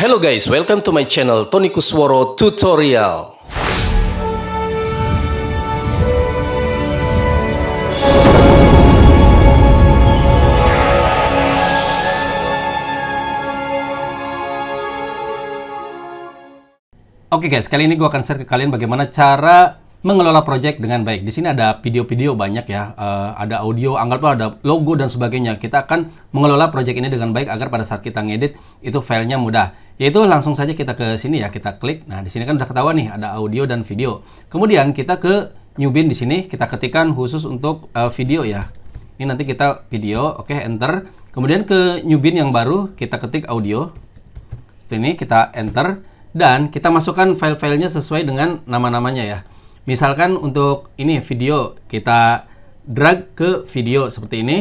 Hello guys, welcome to my channel Tony Kusworo Tutorial. Oke guys, kali ini gue akan share ke kalian bagaimana cara mengelola project dengan baik. Di sini ada video-video banyak ya, ada audio, anggaplah ada logo dan sebagainya. Kita akan mengelola project ini dengan baik agar pada saat kita ngedit itu filenya mudah. Yaitu langsung saja kita ke sini ya, kita klik. Nah, di sini kan udah ketahuan nih ada audio dan video. Kemudian kita ke new bin di sini, kita ketikkan khusus untuk video ya. Ini nanti kita video, oke, enter. Kemudian ke new bin yang baru, kita ketik audio. Seperti ini kita enter dan kita masukkan file-filenya sesuai dengan nama-namanya ya. Misalkan untuk ini video, kita drag ke video seperti ini.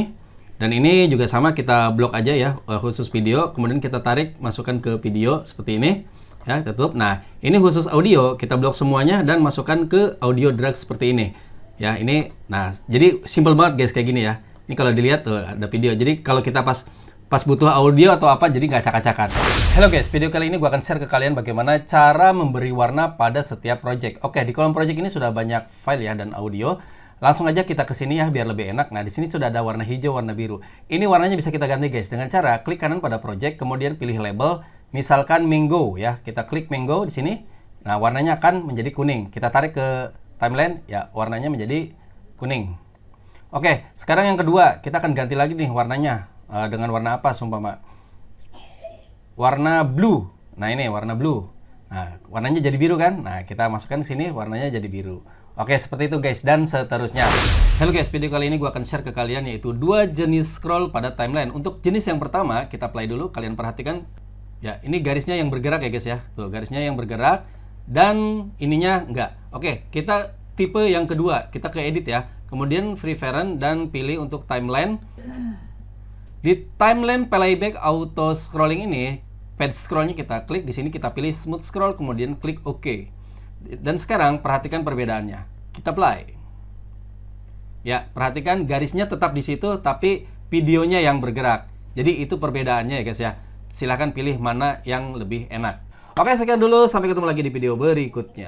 Dan ini juga sama, kita blok aja ya, khusus video. Kemudian kita tarik, masukkan ke video seperti ini. Ya, tutup. Nah, ini khusus audio, kita blok semuanya dan masukkan ke audio drag seperti ini. Ya, ini, nah, jadi simple banget guys kayak gini ya. Ini kalau dilihat tuh ada video. Jadi kalau kita pas butuh audio atau apa, jadi nggak acak-acakan. Halo guys, video kali ini gue akan share ke kalian bagaimana cara memberi warna pada setiap project. Oke, di kolom project ini sudah banyak file ya dan audio. Langsung aja kita ke sini ya biar lebih enak. Nah, di sini sudah ada warna hijau, warna biru. Ini warnanya bisa kita ganti guys dengan cara klik kanan pada project, kemudian pilih label, misalkan mango ya. Kita klik mango di sini. Nah, warnanya akan menjadi kuning. Kita tarik ke timeline ya, warnanya menjadi kuning. Oke, sekarang yang kedua, kita akan ganti lagi nih warnanya. Dengan warna apa sumpama? Warna blue. Nah, ini warna blue. Nah, warnanya jadi biru kan? Nah, kita masukkan ke sini warnanya jadi biru. Oke, seperti itu guys, dan seterusnya. Halo guys, video kali ini gue akan share ke kalian yaitu dua jenis scroll pada timeline. Untuk jenis yang pertama, kita play dulu. Kalian perhatikan ya, ini garisnya yang bergerak ya guys ya. Tuh, garisnya yang bergerak dan ininya enggak. Oke, kita tipe yang kedua, kita ke edit ya. Kemudian preference dan pilih untuk timeline. Di timeline playback auto scrolling ini, page scrollnya kita klik, di sini kita pilih smooth scroll, kemudian klik OK. Dan sekarang perhatikan perbedaannya. Kita play. Ya, perhatikan garisnya tetap di situ, tapi videonya yang bergerak. Jadi itu perbedaannya ya guys ya. Silahkan pilih mana yang lebih enak. Oke, sekian dulu. Sampai ketemu lagi di video berikutnya.